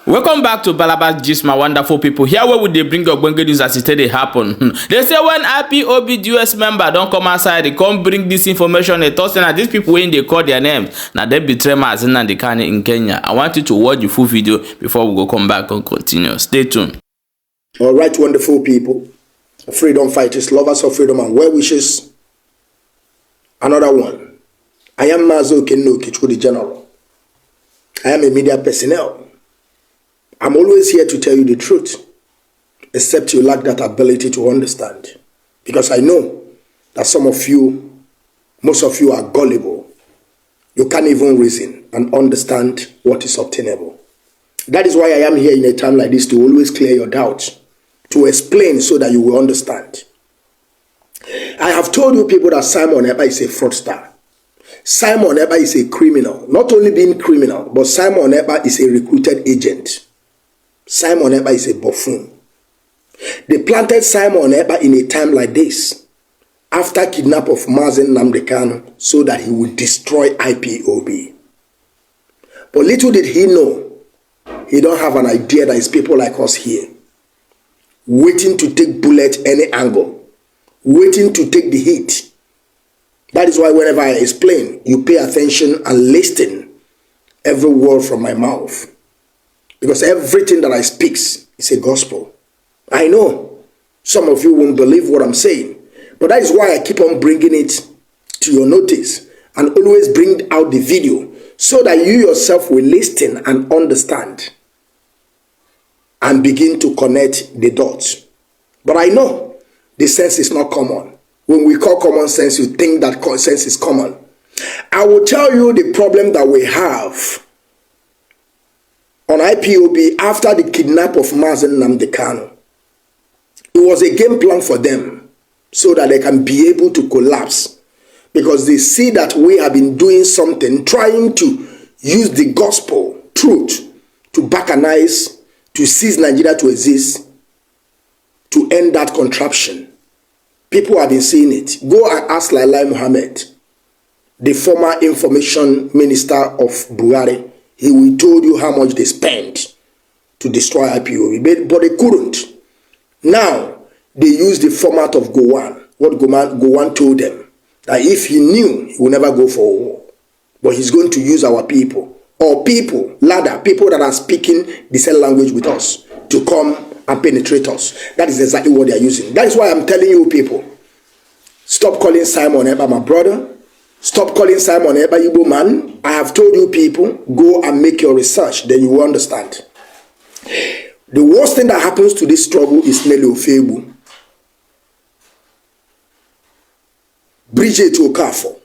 Welcome back to Balabas Gist, my wonderful people. Here where would they bring your Bongo news as it they happen? They say when IPOB US member don't come outside, they come bring this information. They toss that these people when they call their names. Now they betray Mazi and Nnamdi Kanu in Kenya. I want you to watch the full video before we go come back and continue. Stay tuned. All right, wonderful people, freedom fighters, lovers of freedom and well wishes. Another one. I am Mazi the General. I am a media personnel. I'm always here to tell you the truth, except you lack that ability to understand. Because I know that some of you, most of you are gullible. You can't even reason and understand what is obtainable. That is why I am here in a time like this to always clear your doubts, to explain so that you will understand. I have told you people that Simon Ekpa is a fraudster. Simon Ekpa is a criminal. Not only being criminal, but Simon Ekpa is a recruited agent. Simon Ekpa is a buffoon. They planted Simon Ekpa in a time like this, after kidnap of Mazi Nnamdi Kanu, so that he would destroy IPOB. But little did he know, he don't have an idea that it's people like us here, waiting to take bullet any angle, waiting to take the hit. That is why whenever I explain, you pay attention and listen every word from my mouth. Because everything that I speak is a gospel. I know some of you won't believe what I'm saying, but that is why I keep on bringing it to your notice and always bring out the video so that you yourself will listen and understand and begin to connect the dots. But I know the sense is not common. When we call common sense, you think that sense is common. I will tell you the problem that we have on IPOB after the kidnap of Mazi Nnamdi Kanu. It was a game plan for them so that they can be able to collapse, because they see that we have been doing something, trying to use the gospel truth to balkanize, to cease Nigeria to exist, to end that contraption. People have been seeing it. Go and ask Lai Mohammed, the former information minister of Buhari. He will told you how much they spent to destroy IPOB, but they couldn't. Now, they use the format of Gowon. What Gowon told them, that if he knew, he would never go for a war. But he's going to use our people, or people, ladder, people that are speaking the same language with us, to come and penetrate us. That is exactly what they are using. That is why I'm telling you people, stop calling Simon Ekpa my brother. Stop calling Simon Ekpa Igbo man. I have told you people, go and make your research, then you will understand. The worst thing that happens to this struggle is Nelly Ofebu, Bridget Okafo,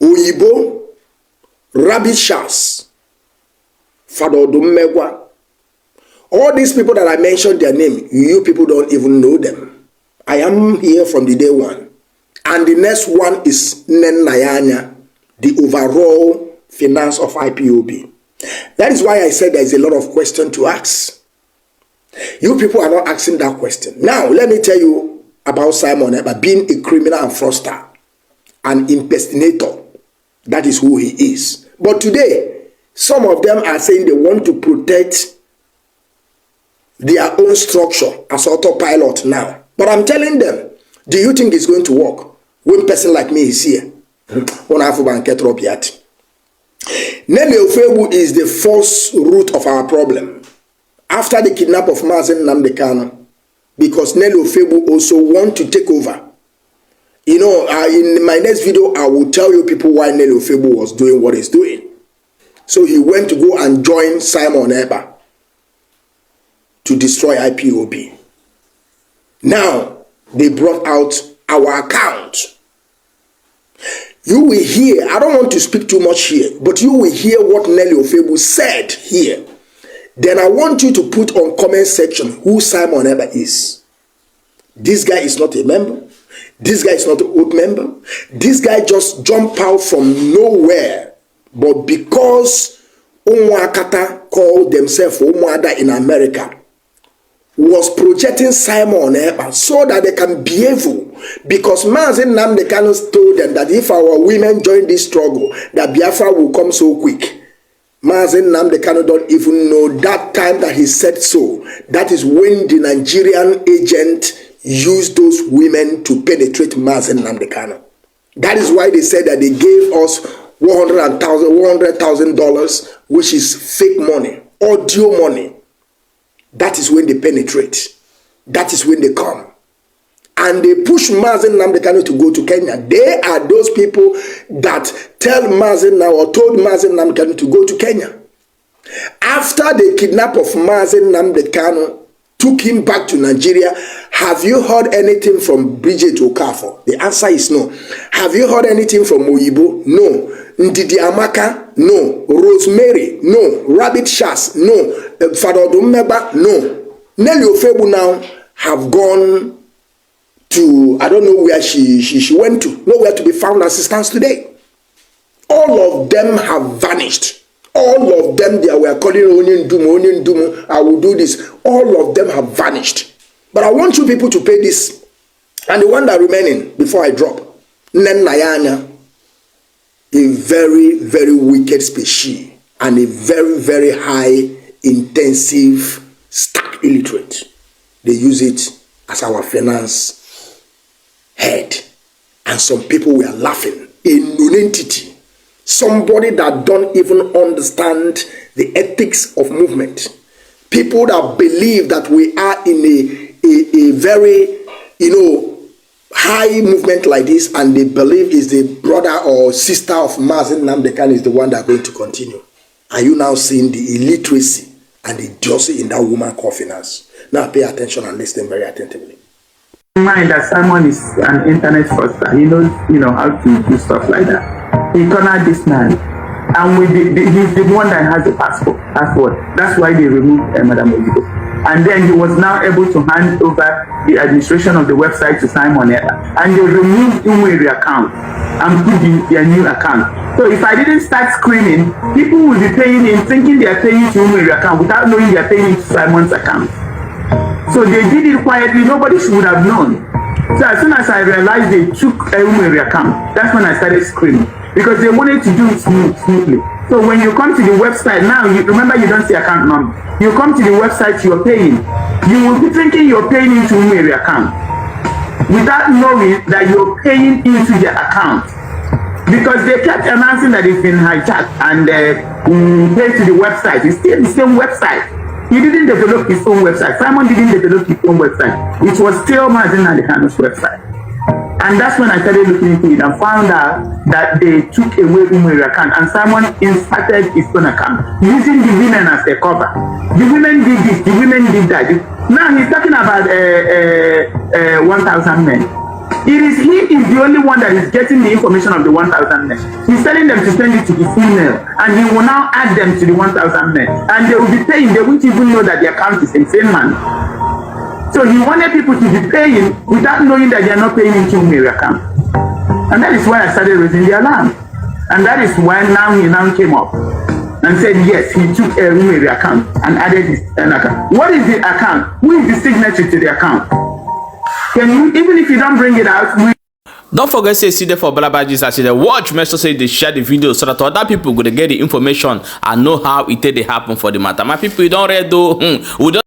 Oyibo, Rabbit Shas, Fado Dumegwa. All these people that I mentioned their name, you people don't even know them. I am here from the day one. And the next one is Nnamdi, the overall finance of IPOB. That is why I said there is a lot of questions to ask. You people are not asking that question. Now, let me tell you about Simon Ekpa being a criminal and fraudster, an impersonator. That is who he is. But today, some of them are saying they want to protect their own structure as autopilot now. But I'm telling them, do you think it's going to work? One person like me is here. Nelly Ofebu is the first root of our problem. After the kidnap of Mazi Nnamdi Kanu, because Nelly Ofebu also want to take over. You know, in my next video, I will tell you people why Nelly Ofebu was doing what he's doing. So he went to go and join Simon Ekpa to destroy IPOB. Now, they brought out our account. You will hear, I don't want to speak too much here, but you will hear what Nelly Ofebu said here. Then I want you to put on comment section who Simon Ekpa is. This guy is not a member. This guy is not an old member. This guy just jumped out from nowhere. But because Umuakata called themselves Umuada in America, was projecting Simon Ekpa so that they can be able, because Mazi Nnamdi Kanu told them that if our women join this struggle, that Biafra will come so quick. Mazi Nnamdi Kanu don't even know that time that he said so. That is when the Nigerian agent used those women to penetrate Mazi Nnamdi Kanu. That is why they said that they gave us $100,000, which is fake money, audio money. That is when they penetrate. That is when they come. And they push Mazi Nnamdi Kanu to go to Kenya. They are those people that tell Mazi now or told Mazi Nnamdi Kanu to go to Kenya. After the kidnap of Mazi Nnamdi Kanu, took him back to Nigeria, have you heard anything from Bridget Okafor? The answer is no. Have you heard anything from Oyibo? No. Ndidi Amaka? No. Rosemary? No. Rabbit Shas? No. Father Dumeba? No. Nelly Ofebu now have gone to, I don't know where she went to, nowhere to be found as it stands today. All of them have vanished. All of them, they were calling Onion Dumo, I will do this. All of them have vanished. But I want you people to pay this. And the one that remaining, before I drop, Nayanya, a very, very wicked species and a very, very high, intensive, stark illiterate. They use it as our finance head. And some people were laughing. A non-entity. Somebody that don't even understand the ethics of movement. People that believe that we are in a very, high movement like this, and they believe is the brother or sister of Mazi Nnamdi Kanu is the one that are going to continue. Are you now seeing the illiteracy and the idiocy in that woman called finance? Now pay attention and listen very attentively. Mind that Simon is an internet fraudster. He knows, how to do stuff like that. He cornered this man, and he's the one that has the passport. That's why they removed Madam Ojibo. And then he was now able to hand over the administration of the website to Simon Ella. And they removed Umweri account and put their new account. So if I didn't start screaming, people will be paying in, thinking they are paying to Umweri account without knowing they are paying to Simon's account. So they did it quietly, nobody would have known. So as soon as I realized they took a Umweri account, that's when I started screaming. Because they wanted to do it smoothly. So when you come to the website, now, remember you don't see account number. You come to the website, you're paying. You will be thinking you're paying into Umweri account without knowing that you're paying into their account. Because they kept announcing that it's been hijacked and pay to the website. It's still the same website. He didn't develop his own website. Simon didn't develop his own website. It was still Mazi Nnamdi Kanu's website. And that's when I started looking into it and found out that they took away Umweri account and Simon inserted his own account using the women as a cover. The women did this, the women did that. Now he's talking about 1,000 men. He is the only one that is getting the information of the 1,000 men. He's telling them to send it to the female, and he will now add them to the 1,000 men. And they will be paying, they won't even know that the account is in same man. So he wanted people to be paying without knowing that they are not paying into Umweri account. And that is why I started raising the alarm. And that is why he now came up and said, yes, he took a Umweri account and added his account. What is the account? Who is the signature to the account? Can you, even if you don't bring it out, don't forget to see there for Balabajis as they watch. Make sure say they share the video so that other people go to get the information and know how it did happen for the matter. My people, you don't read though. We don't